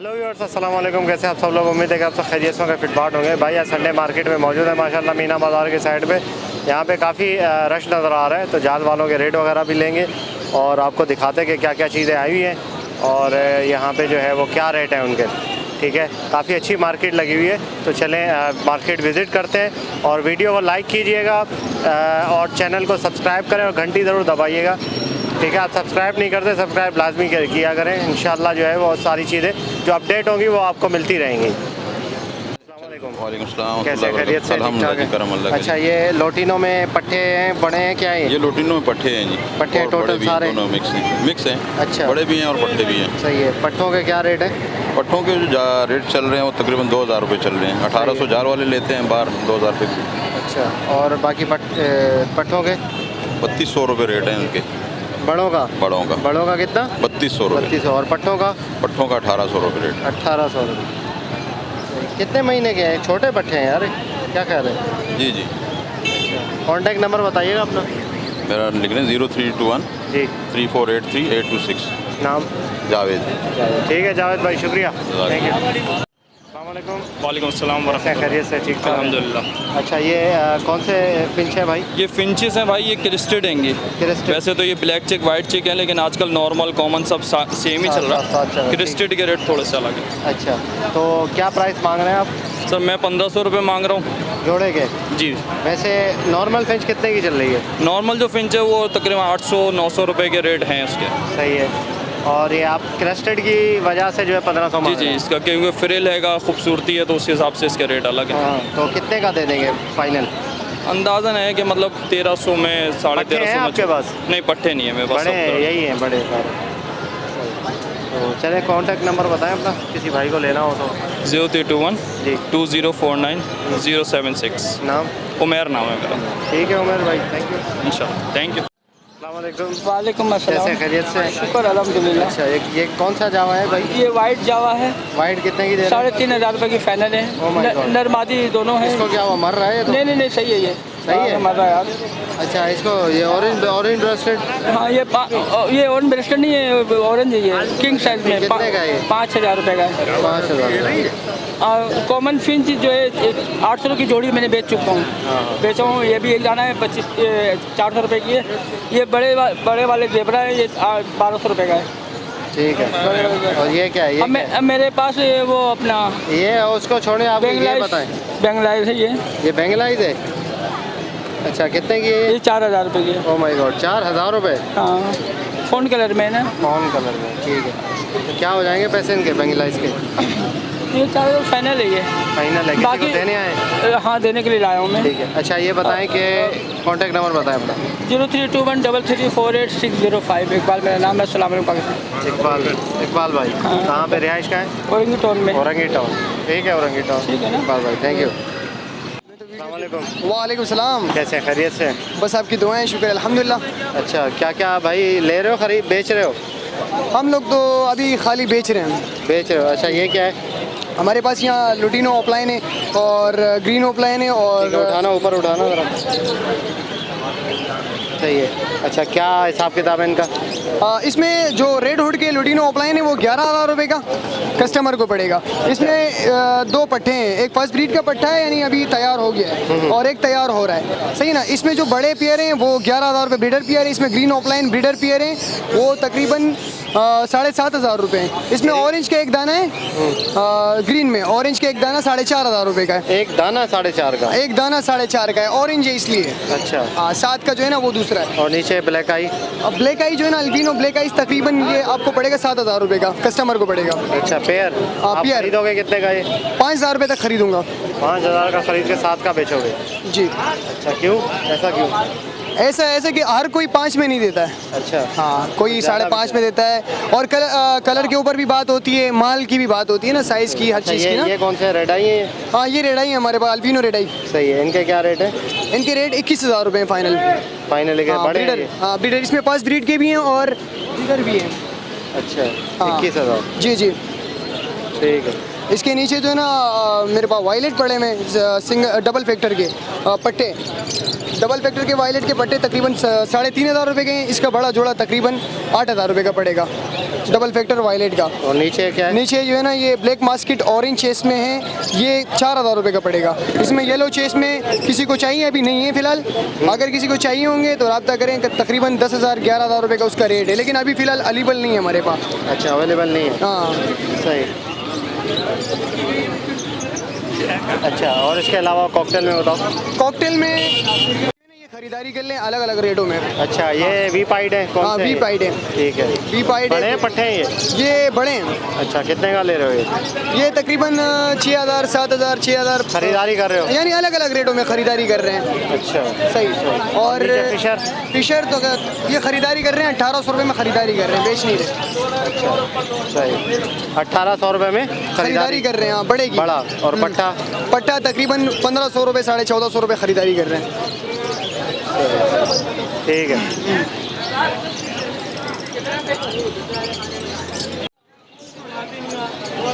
Hello viewers, अस्सलाम वालेकुम। कैसे आप सब लोग? उम्मीद है कि आप सब खैरियत से होंगे, फिटबाट होंगे। भाई आज संडे मार्केट में मौजूद है माशाल्लाह, मीना बाज़ार के साइड पे। यहाँ पे काफ़ी रश नज़र आ रहा है, तो जाल वालों के रेट वगैरह भी लेंगे और आपको दिखाते हैं कि क्या क्या चीज़ें आई हुई हैं और यहाँ पे जो है वो क्या रेट है उनके। ठीक है, काफ़ी अच्छी मार्केट लगी हुई है, तो चलें मार्केट विज़िट करते हैं। और वीडियो को लाइक कीजिएगा और चैनल को सब्सक्राइब करें और घंटी ज़रूर दबाइएगा। ठीक है, आप सब्सक्राइब नहीं करते, सब्सक्राइब लाजमी किया करें। इंशाल्लाह जो है वो सारी चीज़ें जो अपडेट होंगी वो आपको मिलती रहेंगी। वालेकुम सलाम। कैसे खैरियत से? अल्हम्दुलिल्लाह। अच्छा, ये लोटिनो में पट्टे हैं, बड़े हैं, क्या है ये लोटिनो में पट्टे हैं जी। पट्टे हैं टोटल सारे? दोनों मिक्स हैं। अच्छा, बड़े भी हैं और पट्टे भी हैं। सही है। पट्टों के क्या रेट है? पट्टों के जो रेट चल रहे हैं वो तकरीबन 2000 रुपये चल रहे हैं। 1800 जार वाले लेते हैं, बाहर 2000 रुपये। अच्छा, और बाकी पट्टों के 3200 रुपये रेट है उनके। बड़ों का बड़ों का कितना? 3200 रुपये। 3200। और पट्टों का 1800 रुपये रेट। 1800 रुपये। कितने महीने के हैं? छोटे पट्टे हैं यार, क्या कह रहे हैं? जी जी। कॉन्टैक्ट नंबर बताइएगा अपना। मेरा लिख लें 0321 जी 3483 826। नाम? जावेद। ठीक है जावेद भाई, शुक्रिया, थैंक यू। वालेकुम सलाम क्या खैरियत से? ठीक ठाक अल्हम्दुलिल्लाह। अच्छा, ये कौन से फिंच है भाई? ये फिंचेस हैं भाई, ये क्रिस्टेड हैंगे। वैसे तो ये ब्लैक चेक वाइट चेक है, लेकिन आजकल नॉर्मल कॉमन सब सेम ही चल रहा है। क्रिस्टेड के रेट थोड़े से अलग है। अच्छा, तो क्या प्राइस मांग रहे हैं आप? सर मैं 1500 रुपये मांग रहा हूँ जोड़े के। जी। वैसे नॉर्मल फिंच कितने की चल रही है? नॉर्मल जो फिंच है वो तकरीबन 800-900 रुपये के रेट हैं उसके। सही है। और ये आप क्रेस्टेड की वजह से जो है 1500 जी जी, इसका क्योंकि फ्रिल हैगा, खूबसूरती है, तो उस हिसाब से इसके रेट अलग है। हाँ, तो कितने का दे देंगे फाइनल? अंदाज़न है कि मतलब 1300 में, 1350 में। आपके पास? नहीं, पट्टे नहीं है मेरे पास। बड़े यही हैं, बड़े सारे। तो चले कॉन्टैक्ट नंबर बताएं अपना, किसी भाई को लेना हो तो। 0321 जी 2049 076। नाम? उमेर नाम है मेरा। ठीक है उमेर भाई, थैंक यू। इंशाल्लाह, थैंक यू। वालेकुम अस्सलाम। कैसे खैरियत से? शुक्र अल्हम्दुलिल्लाह। अच्छा, ये कौन सा जावा है भाई? ये वाइट जावा है। वाइट कितने की दे रहे हैं? 3500 रुपये की फाइनल Oh my है। God। नरमादी दोनों है। इसको क्या हुआ, मर रहा है ये तो? नहीं सही है, ये सही है? मर रहा है यार। अच्छा, इसको ये ऑरेंज ब्रेस्टेड? हाँ, ये ऑरेंज ब्रेस्टेड नहीं है, ऑरेंज है ये, किंग साइज में। कितने का है ये? 5000 रुपये का है। 5000। कॉमन फिंच जो है 800 की जोड़ी मैंने बेच चुका हूँ। बेचा हूँ। ये भी एक दाना है 400 रुपये की है। ये बड़े वाले जेबरा है, ये 1200 रुपये का है। ठीक है। और ये क्या है? ये अब मेरे पास वो अपना ये उसको छोड़े, आप ये बताएं। बेंगलाइज है ये बेंगलाइज है? अच्छा, कितने की है ये? 4000 रुपये की है। ओह माय गॉड, 4000 रुपये? हाँ, फ़ोन कलर में ना। फ़ोन कलर में, ठीक है। तो क्या हो जाएंगे पैसे इनके बेंगलाइज के? ये 4000 फाइनल है ये। फाइनल है? किसी को देने आए? हाँ, देने के लिए लाया हूँ मैं। ठीक है। अच्छा, ये बताएं कि कॉन्टैक्ट नंबर बताएं अपना। 0321 3348 इकबाल मेरा नाम है। अस्सलाम वालेकुम पाकिस्तान। इकबाल भाई, कहाँ पे रिहाइश का है? औरंगी टाउन में। औरंगी टाउन, ठीक है। औरंगी टाउन, ठीक है ना? इकबाल भाई, थैंक यू। वालेकुम सलाम। कैसे खैरियत से? बस आपकी दुआएं, शुक्र अल्हम्दुलिल्लाह। अच्छा, क्या क्या भाई ले रहे हो, खरीद बेच रहे हो? हम लोग तो अभी खाली बेच रहे हैं। बेच रहे हो? अच्छा, ये क्या है? हमारे पास यहाँ लुटिनो ऑफलाइन है और ग्रीन ऑफलाइन है। और उठाना, ऊपर उठाना ज़रा। सही है। अच्छा, क्या हिसाब किताब है इनका? इसमें जो रेड हुड के लुटिनो ऑफलाइन है वो 11,000 रुपये का कस्टमर को पड़ेगा। इसमें दो पट्टे हैं, एक फर्स्ट ब्रीड का पट्टा है, यानी अभी तैयार हो गया है, और एक तैयार हो रहा है। सही ना? इसमें जो बड़े पेयर हैं वो 11,000 रुपये ब्रीडर पेयर है। इसमें ग्रीन ऑफलाइन ब्रीडर पेयर है, वो तकरीबन 7,500 रुपये है। इसमें ऑरेंज का एक दाना है, ग्रीन में ऑरेंज का एक दाना 4,500 रुपये का है। एक दाना 4,500 का? एक दाना 4,500 का है, ऑरेंज है इसलिए। अच्छा। 7 का जो है ना वो दूसरा है। और नीचे ब्लैक आई? अब ब्लैक आई जो है ना, अल्बिनो ब्लैक आई, तकरीबन ये आपको पड़ेगा 7,000 रुपये का, कस्टमर को पड़ेगा। अच्छा, पेयर? आप पेयर खरीदोगे कितने का ये? 5,000 रुपये तक खरीदूंगा। 5,000 का खरीद के 7 का बेचोगे? जी। अच्छा, क्यों? ऐसा क्यों? ऐसा कि हर कोई 5 में नहीं देता है। अच्छा। हाँ, कोई 5.5 में देता है। और कलर के ऊपर भी बात होती है, माल की भी बात होती है ना, साइज़ की, हर चीज़ की ना। ये कौन से रेडाई है? हाँ, ये रेडाई है हमारे पास, अल्बिनो रेडाई। सही है। इनके क्या रेट है? इनके रेट 21,000 रुपये फाइनल। फाइनल के बड़े हैं ये? हाँ, ब्रीडर। इसमें 5 ब्रीड के भी हैं और ब्रीडर भी हैं। अच्छा, हाँ। 21,000? जी जी। ठीक है। इसके नीचे जो है ना मेरे पास वायलेट पड़े हुए सिंगल डबल फैक्टर के पट्टे, डबल फैक्टर के वायलेट के पट्टे तकरीबन 3,500 रुपये के हैं। इसका बड़ा जोड़ा तकरीबन 8,000 रुपये का पड़ेगा डबल फैक्टर वायलेट का। और नीचे क्या है? नीचे जो है ना ये ब्लैक मास्किट ऑरेंज चेस में है, ये 4,000 रुपये का पड़ेगा। इसमें येलो चेस में किसी को चाहिए अभी नहीं है फ़िलहाल, अगर किसी को चाहिए होंगे तो रब्ता करें। तकरीबन 10,000 11,000 रुपये का उसका रेट है, लेकिन अभी फ़िलहाल अवेलेबल नहीं है हमारे पास। अच्छा, अवेलेबल नहीं है। हाँ सही। अच्छा, और इसके अलावा कॉकटेल में बताओ। कॉकटेल में ये खरीदारी कर लें अलग अलग रेटों में। अच्छा, ये वी पाइड है? कौन हाँ से? वी पाइड है। ठीक है। वी पाइड बड़े है। हैं पट्टे हैं ये बड़े हैं। अच्छा, कितने का ले रहे हो ये तकरीबन 6,000 7,000 6,000 खरीदारी कर रहे हो? यानी अलग अलग रेटों में खरीदारी कर रहे हैं। अच्छा, सही। और फिशर? फिशर तो ये खरीदारी कर रहे हैं 1,800 रुपये में खरीदारी कर रहे हैं, बेच नहीं रहे। अच्छा, सही। 1,800 रुपये में खरीदारी कर रहे हैं, हाँ, बड़े की। बड़ा। और पट्टा? पट्टा तकरीबन 1,500 रुपये 1,450 रुपये खरीदारी कर रहे हैं। ठीक है।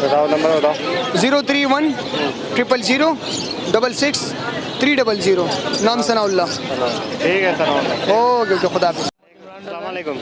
बताओ, नंबर बताओ। 031 000 66 300। नाम सनाउल्लाह। ठीक है सर। ओके खुदा हाफिज़। अस्सलामुअलैकुम।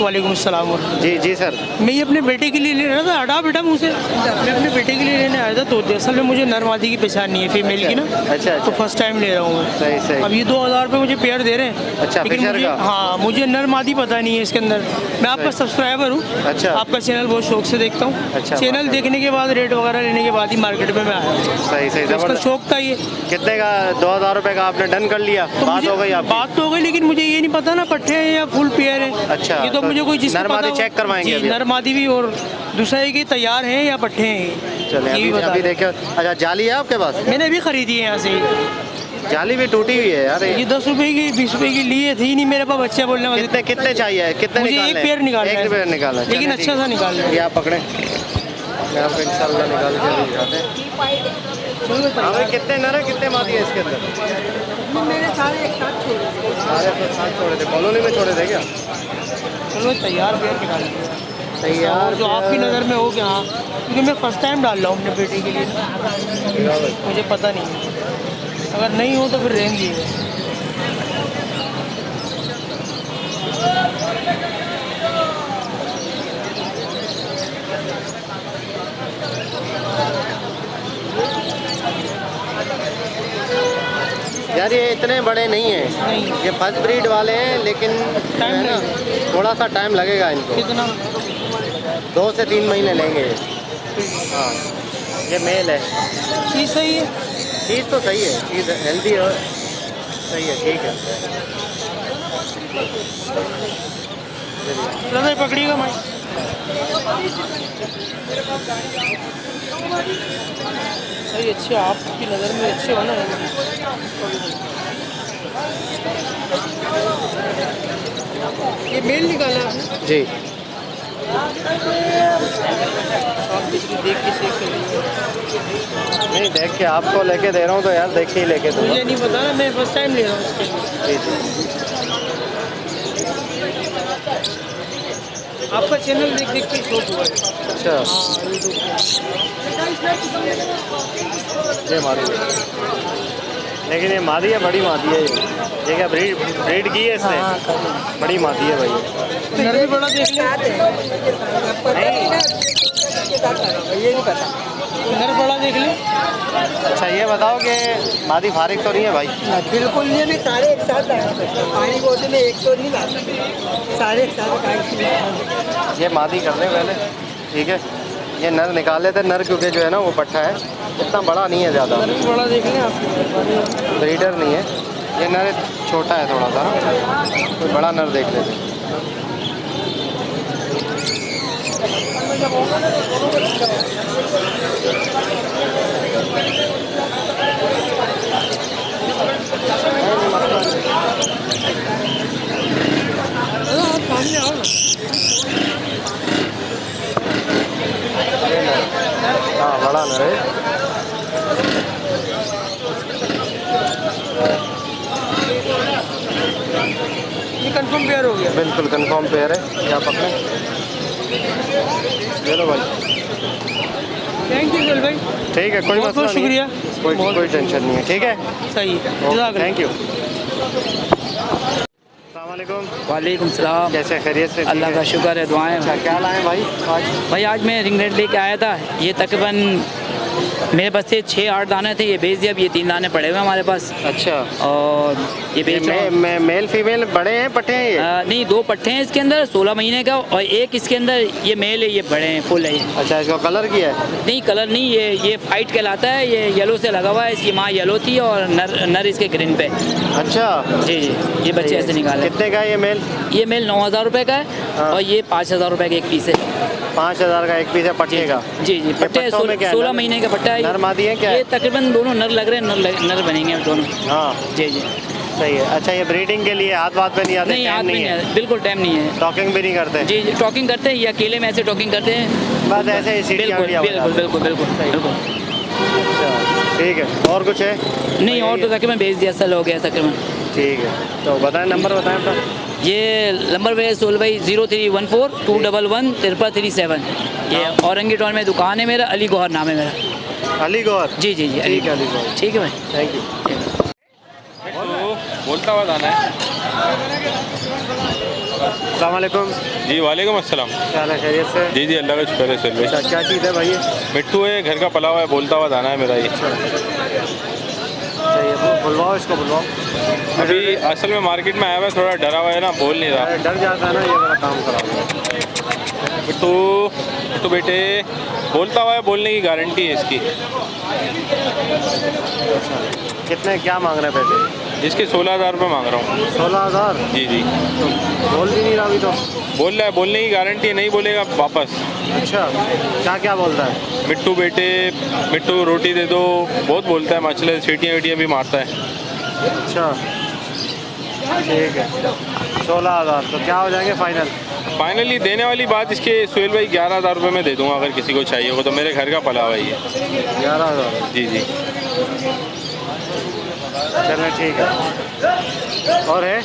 वालेकुम अस्सलाम। जी जी सर। मैं ये अपने बेटे के लिए ले रहा था, हटा बेटा मुँह से। मैं अपने बेटे के लिए लेने आया था, तो असल में मुझे नर मादी की पहचान नहीं है, फीमेल की ना। अच्छा, तो फर्स्ट टाइम ले रहा हूँ मैं। सही सही। अब ये 2,000 रुपये मुझे पेयर दे रहे हैं। अच्छा, लेकिन फिशर मुझे का? हाँ, मुझे नर मादी पता नहीं है इसके अंदर। मैं आपका सब्सक्राइबर हूँ। अच्छा। आपका चैनल बहुत शौक से देखता हूँ। अच्छा, चैनल देखने के बाद रेट वगैरह लेने के बाद ही मार्केट में मैं आया। सही सही। तो उसका जबरदस्त। शौक था ये। कितने का? 2,000 रुपये का आपने डन कर लिया? तो बात मुझे- हो गई आपकी? बात तो हो गई, लेकिन मुझे ये नहीं पता ना पट्टे हैं या फुल पेयर है। अच्छा, ये तो मुझे कोई जिसको नर मादी पता हो- चेक करवाएंगे जी, अभी? नर मादी भी, और दूसरा है कि तैयार हैं या पट्टे हैं। चले ये भी अभी बता अभी दें। देखो। अच्छा, जाली है आपके पास? मैंने अभी खरीदी है यहाँ से। जाली भी टूटी हुई है यार। ये 10 रुपए की 20 रुपए की लिए थी नहीं मेरे पास, बच्चे बोलने वाले। कितने कितने चाहिए? कितने मुझे निकालने एक हैं? पेयर निकालना है। एक पेयर निकालना है। लेकिन चलिए, अच्छा ठीक सा है। निकालना है। ये आप पकड़ें, मैं आपको इंशाल्लाह निकाल के अभी दिखाते हैं। हाँ भाई, कितने नर है कितने मादी है इसके अंदर? मेरे सारे एक साथ छोड़ सारे तो साथ छोड़े थे, कॉलोनी में छोड़े थे क्या? चलो तैयार पेयर निकाल दिया। तैयार जो आपकी नज़र में हो क्या? हाँ, क्योंकि मैं फर्स्ट टाइम डाल रहा हूँ अपने बेटे के लिए, मुझे पता नहीं है। अगर नहीं हो तो फिर रहने दीजिए। यार ये इतने बड़े नहीं हैं, नहीं। ये फर्स्ट ब्रीड वाले हैं, लेकिन जो है ना थोड़ा सा टाइम लगेगा इनको। कितना? 2 से 3 महीने लेंगे ये। हाँ, ये मेल है। चीज़ सही है। चीज़ तो सही है, चीज़ हेल्दी है, सही है, ठीक है। ज़्यादा पकड़िएगा भाई। सही, अच्छे आपकी नज़र में अच्छे हो ना। ये मेल निकाला आपने? जी। देख के चेक कर लीजिए। नहीं, देख के आपको लेके दे रहा हूँ तो यार देख के ही लेके दूँगा। मुझे नहीं पता ना, मैं फर्स्ट टाइम ले रहा हूँ इसके लिए। जी जी। आपका चैनल देख देख के शौक हुआ है। अच्छा, ये मादी है, लेकिन ये मादी है, बड़ी मादी है ये क्या ब्रीड की है इसने? बड़ी मादी है भाई। नर भी बड़ा देख ले। ये नहीं पता। नर बड़ा देख ले। अच्छा, ये बताओ कि मादी फारिग तो नहीं है भाई? बिल्कुल नहीं, मैं सारे एक साथ पानी बोतल में एक तो नहीं लाता, सारे एक साथ। ये मादी कर लें पहले, ठीक है। ये नर निकाले थे, नर क्योंकि जो है ना वो पट्टा है, इतना बड़ा नहीं है ज़्यादा, नर भी बड़ा देख ले आप। ब्रीडर नहीं है ये। नर छोटा है थोड़ा सा, कोई बड़ा नर देख लेते। आप सामने आओ ना। हाँ, बड़ा नर है। ये कंफर्म पेयर हो गया। बिल्कुल कंफर्म पेयर है। क्या पकड़े? ले लो भाई। थैंक यू सोहेल भाई, ठीक है, कोई बहुत मसला बहुत नहीं शुक्रिया। है, कोई टेंशन नहीं है, ठीक है, सही है, थैंक यू। अस्सलाम वालेकुम। वालेकुम सलाम। कैसे खैरियत से? अल्लाह का शुक्र है, दुआएं। अच्छा, क्या लाए भाई आज? भाई आज मैं रिंग रेट लेके आया था, ये तकरीबन मेरे पास से 6-8 दाने थे, ये बेच दिया। अब ये 3 दाने पड़े हुए हैं हमारे पास, अच्छा, और ये बेच रहा हूँ। मेल फीमेल बड़े हैं, पट्टे हैं ये? नहीं, 2 पट्टे हैं इसके अंदर 16 महीने का, और एक इसके अंदर ये मेल है, ये बड़े हैं, फुल है ये। अच्छा, इसका कलर किया है? नहीं, कलर नहीं, ये फाइट कहलाता है, ये येलो से लगा हुआ है। इसकी माँ येलो थी और नर इसके ग्रीन पे। अच्छा जी, ये बच्चे ऐसे निकाले। कितने का है ये मेल? ये मेल 9,000 रुपये का है, हाँ। और ये 5,000 रुपये का एक पीस है। 5,000 का एक पीस है पट्टे का? जी, पट्टे पट्टों में क्या है? 16 महीने का पट्टा है। नर मादी है क्या? ये तकरीबन दोनों नर लग रहे हैं, नर बनेंगे दोनों। हाँ, जी, सही है। अच्छा, ये ब्रीडिंग के लिए हाथ पे नहीं आते? नहीं, हाथ में नहीं है, है, बिल्कुल टाइम नहीं है। टॉकिंग भी नहीं करते? जी, टॉकिंग करते हैं, ये अकेले में ऐसे टॉकिंग करते हैं, बस ऐसे ही सीटियाँ बिल्कुल वीटियाँ हो बिल्कुल जाती हैं। बिल्कुल बिल्कुल बिल्कुल। अच्छा, ठीक है, और कुछ है? नहीं, और तो तकरीबन भेज दिया, सल हो गया तकरीबन। ठीक है, तो बताएं, नंबर बताएं अपना। ये नंबर है सोहेल भाई 0314 211 3337। ये औरंगी टाउन में दुकान है मेरा, अली गौहर नाम है मेरा। अली गौहर? जी, अली ठीक है, अली गौहर, ठीक है भाई, थैंक यू। बोलता हुआ दाना है। अस्सलाम वालेकुम। जी वालेकुम अस्सलाम। क्या हाल है, खैरियत से? जी अल्लाह का शुक्र है सर। अच्छा, क्या चीज़ है भाई ये? मिट्टू है, घर का पला हुआ है, बोलता हुआ दाना है मेरा ये। चाहिए तो बुलवाओ, इसको बुलवाओ। अभी असल में मार्केट में आया हुआ है, थोड़ा डरा हुआ है ना, बोल नहीं रहा। अरे डर जाता है ना, ये मेरा काम कराओ। मिट्टू मिट्टू बेटे, बोलता हुआ है, बोलने की गारंटी है इसकी। कितने, क्या मांग रहे हैं पैसे? इसके 16,000 रुपये मांग रहा हूँ। 16,000? जी, बोल भी नहीं रहा अभी तो। बोल रहा है, बोलने की गारंटी है, नहीं बोलेगा वापस। अच्छा, क्या क्या बोलता है? मिट्टू बेटे, मिट्टू रोटी दे दो, बहुत बोलता है, मछली सीटियाँ वीटियाँ भी मारता है। अच्छा, ठीक है, 16,000 तो क्या हो जाएंगे फाइनल? फाइनली देने वाली बात इसके सोहेल भाई 11,000 रुपये में दे दूंगा, अगर किसी को चाहिए हो तो। मेरे घर का पला हुआ है ये। 11,000? जी। चलो ठीक है। और है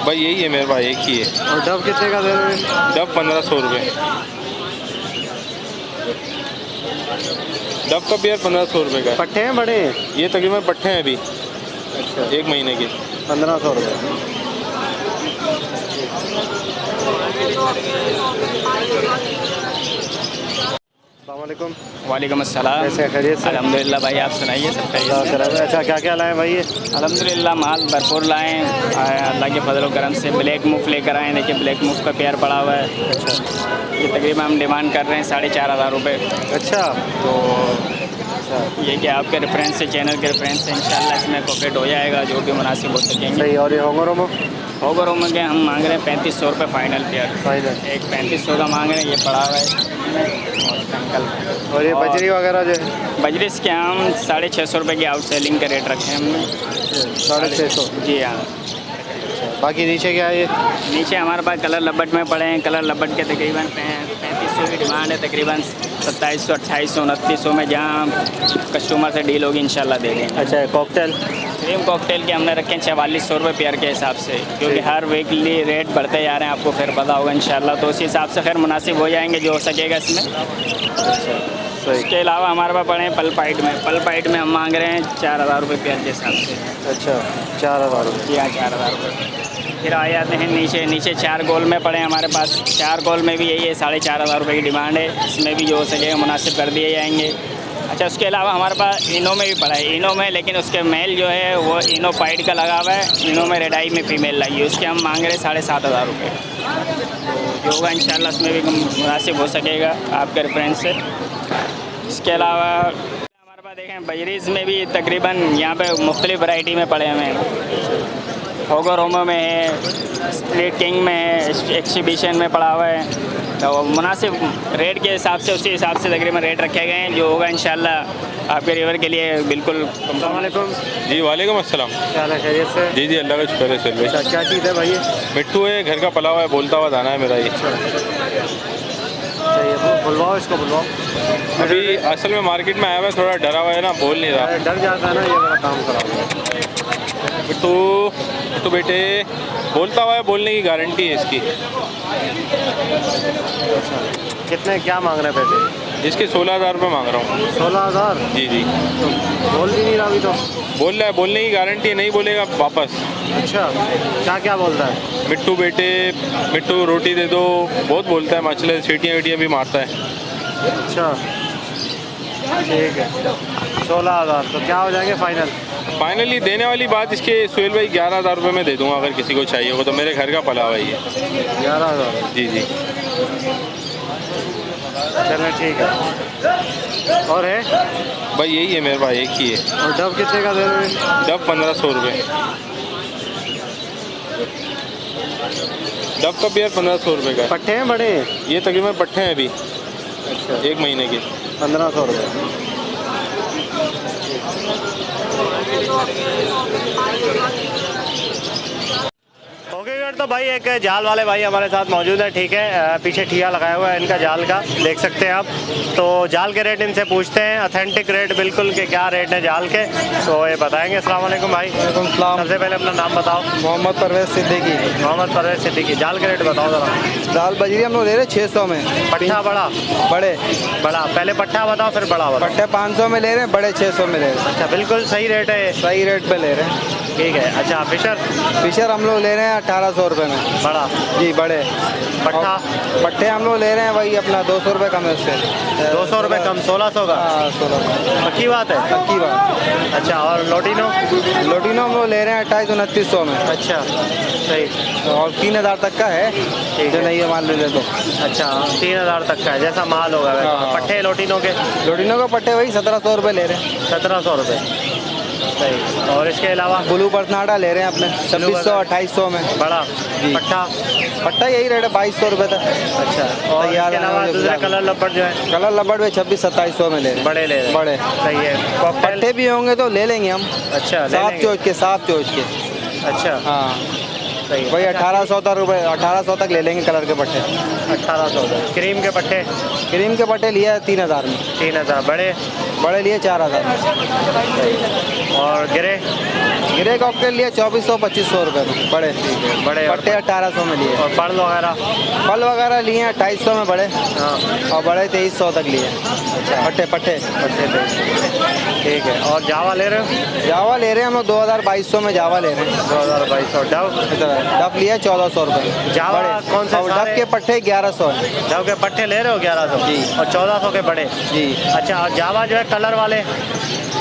भाई यही है मेरे पास, एक ही है। और डब कितने का दे रहे हैं? डब 1,500 रुपये। डब का भी यार 1,500 रुपये का है। पट्टे हैं बड़े? ये तकरीबन पट्टे हैं अभी। अच्छा, 1 महीने के। 1,500 रुपये। अस्सलाम वालेकुम। वालेकुम अस्सलाम। कैसे, खैरियत से? अल्हम्दुलिल्लाह भाई, आप सुनाइए, सब अल्लाह खैरियत करम है। अच्छा, क्या क्या लाए भाई ये? अल्हम्दुलिल्लाह, माल भरपूर लाए हैं अल्लाह के फजल करम से। ब्लैक मूव लेकर आए, देखिए ब्लैक मूव का पेयर पड़ा हुआ है। अच्छा, ये तकरीबन हम डिमांड कर रहे हैं 4,500 रुपये। अच्छा, तो ये कि आपके रेफरेंस से, चैनल के रेफरेंस से इंशाल्लाह इसमें कोऑपरेट हो जाएगा, जो भी मुनासिब हो सकेंगे। सही। और ये होंगरों में? होगर उमर के हम मांग रहे हैं 3,500 रुपये फाइनल पेयर। फाइनल एक 3,500 का मांग रहे हैं, ये पड़ा हुआ है और अंकल। और ये बजरी वगैरह जो है? बजरिस के हम 650 रुपये की आउट सेलिंग का रेट रखे हैं हमने। 650? जी हाँ। बाकी नीचे क्या है ये? नीचे हमारे पास कलर लब्बट में पड़े हैं। कलर लब्बट के तकरीबन 3,500 की डिमांड है, तकरीबन 2700, 2800, 2900 में जहाँ कस्टमर से डील होगी इंशाल्लाह दे देंगे। अच्छा, कॉकटेल? क्रीम कॉकटेल के हमने रखे हैं 4,400 रुपये पेयर के हिसाब से, क्योंकि हर वीकली रेट बढ़ते जा रहे हैं, आपको फिर पता होगा इंशाल्लाह, तो उस हिसाब से फिर मुनासिब हो जाएंगे जो हो सकेगा इसमें। सही। इसके अलावा हमारे पास पड़े हैं पलपाइट में। पलपाइट में हम मांग रहे हैं 4,000 रुपये पेयर के हिसाब से। अच्छा, 4,000 रुपये? जी हाँ, 4,000 रुपये। फिर आ जाते हैं नीचे 4 गोल में पड़े हैं हमारे पास। 4 गोल में भी यही है, 4,500 रुपये की डिमांड है, इसमें भी जो हो सकेगा मुनासिब कर दिए जाएंगे। अच्छा, उसके अलावा हमारे पास इनो में भी पड़ा है। इनो में, लेकिन उसके मेल जो है वो इनो पाइड का लगा हुआ है। इनो में रेड आई में फ़ीमेल लगी है, उसके हम मांग रहे हैं 7,500 रुपये। जो होगा इंशाल्लाह उसमें भी मुनासिब हो सकेगा आपके रेफरेंस से। इसके अलावा हमारे पास देखें बजरीज़ में भी तकरीबन यहाँ पे मुख्तलिफ़ वैरायटी में पड़े हुए हैं। होगर होमो में है, स्ट्रीट किंग में है, एक्सिबिशन में पड़ा हुआ है। तो मुनासिब रेट के हिसाब से, उसी हिसाब से तकरीबन रेट रखे गए हैं, जो होगा इंशाल्लाह आपके रिवर के लिए बिल्कुल। अस्सलाम वालेकुम। जी वालेकुम अस्सलाम। क्या हाल है, खैरियत से? जी अल्लाह का शुक्र है सर। अच्छा, क्या चीज़ है भाई ये? मिट्टू है, घर का पला हुआ है, बोलता हुआ दाना है मेरा ये। चाहिए तो बुलवाओ, इसको बुलवाओ। अभी असल में मार्केट में आया हुआ है, थोड़ा डरा हुआ है ना, बोल नहीं रहा। अरे डर जाता है ना, ये मेरा काम कराओ। मिट्टू बेटे, बोलता हुआ है, बोलने की गारंटी है इसकी। कितने, क्या मांग रहे हैं पैसे? इसके 16,000 रुपये मांग रहा हूँ। 16,000? जी जी। तो बोल भी नहीं रहा अभी तो। बोल रहा है, बोलने की गारंटी है, नहीं बोलेगा वापस। अच्छा, क्या क्या बोलता है? मिट्टू बेटे, मिट्टू रोटी दे दो, बहुत बोलता है। माशाल्लाह सीटियाँ वीटियाँ भी मारता है। अच्छा, ठीक है। 16,000 तो क्या हो जाएंगे फाइनल? फाइनली देने वाली बात इसके सुहेल भाई 11,000 रुपये में दे दूंगा अगर किसी को चाहिए हो तो। मेरे घर का पला हुआ ही है। 11,000? जी जी। चलो ठीक है। और है भाई यही है मेरे पास, एक ही है। और डब कितने का दे रहे हैं? डब 1,500 रुपये। डब का भी यार 1,500 रुपये का है। पट्टे हैं बड़े? ये तकरीबन पट्टे हैं अभी। अच्छा, 1 महीने के। 1,500 रुपये। ओके यार, तो भाई एक जाल वाले भाई हमारे साथ मौजूद है, ठीक है। पीछे ठिया लगाया हुआ है इनका जाल का, देख सकते हैं आप। तो जाल के रेट इनसे पूछते हैं, ऑथेंटिक रेट बिल्कुल के क्या रेट है जाल के, तो ये बताएंगे। अस्सलाम वालेकुम भाई। वालेकुम सलाम। सबसे पहले अपना नाम बताओ। मोहम्मद परवेज सिद्दीकी। मोहम्मद परवेज सिद्दीकी। जाल के रेट बताओ ज़रा। दाल बजरी हम लोग ले रहे 600 में। पट्ठा बड़ा? बड़े बड़ा, पहले पट्ठा बताओ फिर बड़ा बताओ। पट्टे 500 में ले रहे हैं, बड़े 600 में ले रहे हैं। अच्छा, बिल्कुल सही रेट है ये। सही रेट पे ले रहे हैं। ठीक है। अच्छा, फिशर? फिशर हम लोग ले रहे हैं 1800 रुपये में। बड़ा? जी बड़े। पट्ठा? और पट्टे हम लोग ले रहे हैं वही अपना 200 रुपये कम है उससे। 200 रुपये कम, 1600 का? हाँ 1600। पक्की बात है? पक्की बात। अच्छा, और लोटिनो? लोटिनो हम लोग ले रहे हैं 2800-2900 में। अच्छा, सही। और 3000 तक का है ठीक जो है। नहीं है मान ले तो। अच्छा, 3000 तक का है, जैसा माल होगा वैसा। हाँ। पट्टे लोटिनो के? लोटिनो के पट्टे वही 1700 रुपये ले रहे हैं। 1700 रुपये, सही। और इसके अलावा? ब्लू बरनाडा ले रहे हैं अपने 2600-2800 में। बड़ा? जी। पट्टा? पट्टा यही रेट है 2200 रुपये तक। अच्छा, और तैयार इसके अलावा है, दूसरे कलर लपट जो है? कलर लबड़ में 2600-2700 में ले रहे हैं। बड़े ले रहे हैं? बड़े। सही है। कॉकटेल? पट्टे भी होंगे तो ले लेंगे हम। अच्छा, ले साफ लेंगे। चोच के, साफ चोच के। अच्छा, हाँ सही है। वही 1800 तक ले लेंगे कलर के पट्टे। 1800 क्रीम के पट्टे? क्रीम के पट्टे लिए है 3000 में। 3000। बड़े? बड़े लिए 4000 में। और गिरे? गिरे कॉकटेल लिए 2400-2500 रुपये में बड़े। बड़े? पट्टे 1800 में लिए। और पर्ल वगैरह? फल वगैरह लिए हैं 250 में बड़े। हाँ। और बड़े 2300 तक लिए। पट्टे पट्टे पट्टे पे। ठीक है। और जावा ले रहे हो? जावा ले रहे हैं हम लोग 2200 में जावा ले रहे हैं। 2200। डव? डफ लिया 1400 रुपये। जावा कौन से और सारे? डफ के पट्टे 1100 है। डव के पट्टे ले रहे हो 1100? जी। और 1400 के बड़े? जी। अच्छा, और जावा जो है कलर वाले?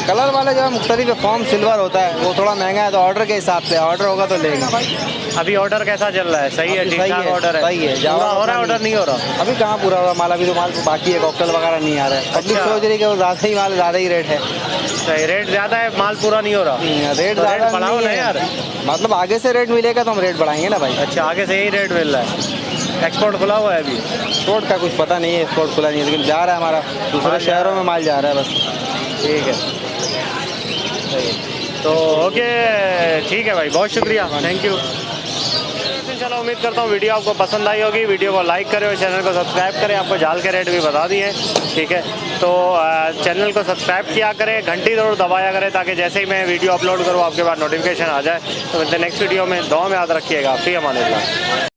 कलर वाले जो है मुख्तलिफ फॉर्म सिल्वर होता है, वो थोड़ा महंगा है, तो ऑर्डर के हिसाब से ऑर्डर होगा तो लेंगे। अभी ऑर्डर कैसा चल रहा है? सही है, अभी ठीक सही ठाक है, ऑर्डर है? सही है। पूरा हो रहा है ऑर्डर, नहीं हो रहा? अभी कहाँ पूरा हुआ माल, अभी तो माल बाकी है, कॉकटेल वगैरह नहीं आ रहा है। पब्लिक अच्छा। सोच रही है कि वो ज़्यादा ही माल, ज़्यादा ही रेट है। सही, रेट ज़्यादा है, माल पूरा नहीं हो रहा? रेट तो ज़्यादा बढ़ाओ नहीं ना है यार। मतलब आगे से रेट मिलेगा तो हम रेट बढ़ाएंगे ना भाई। अच्छा, आगे से यही रेट मिल रहा है? एक्सपोर्ट खुला हुआ है अभी? एक्सपोर्ट का कुछ पता नहीं है, एक्सपोर्ट खुला नहीं है, लेकिन जा रहा है हमारा दूसरे शहरों में माल जा रहा है बस। ठीक है, सही। तो ओके, ठीक है भाई, बहुत शुक्रिया, थैंक यू। चलो, उम्मीद करता हूँ वीडियो आपको पसंद आई होगी। वीडियो को लाइक करें और चैनल को सब्सक्राइब करें। आपको जाल के रेट भी बता दिए, ठीक है। तो चैनल को सब्सक्राइब किया करें, घंटी ज़रूर दबाया करें, ताकि जैसे ही मैं वीडियो अपलोड करूँ आपके पास नोटिफिकेशन आ जाए। तो मिलते हैं नेक्स्ट वीडियो में। दुआ में याद रखिएगा। फ़ी अमान अल्लाह।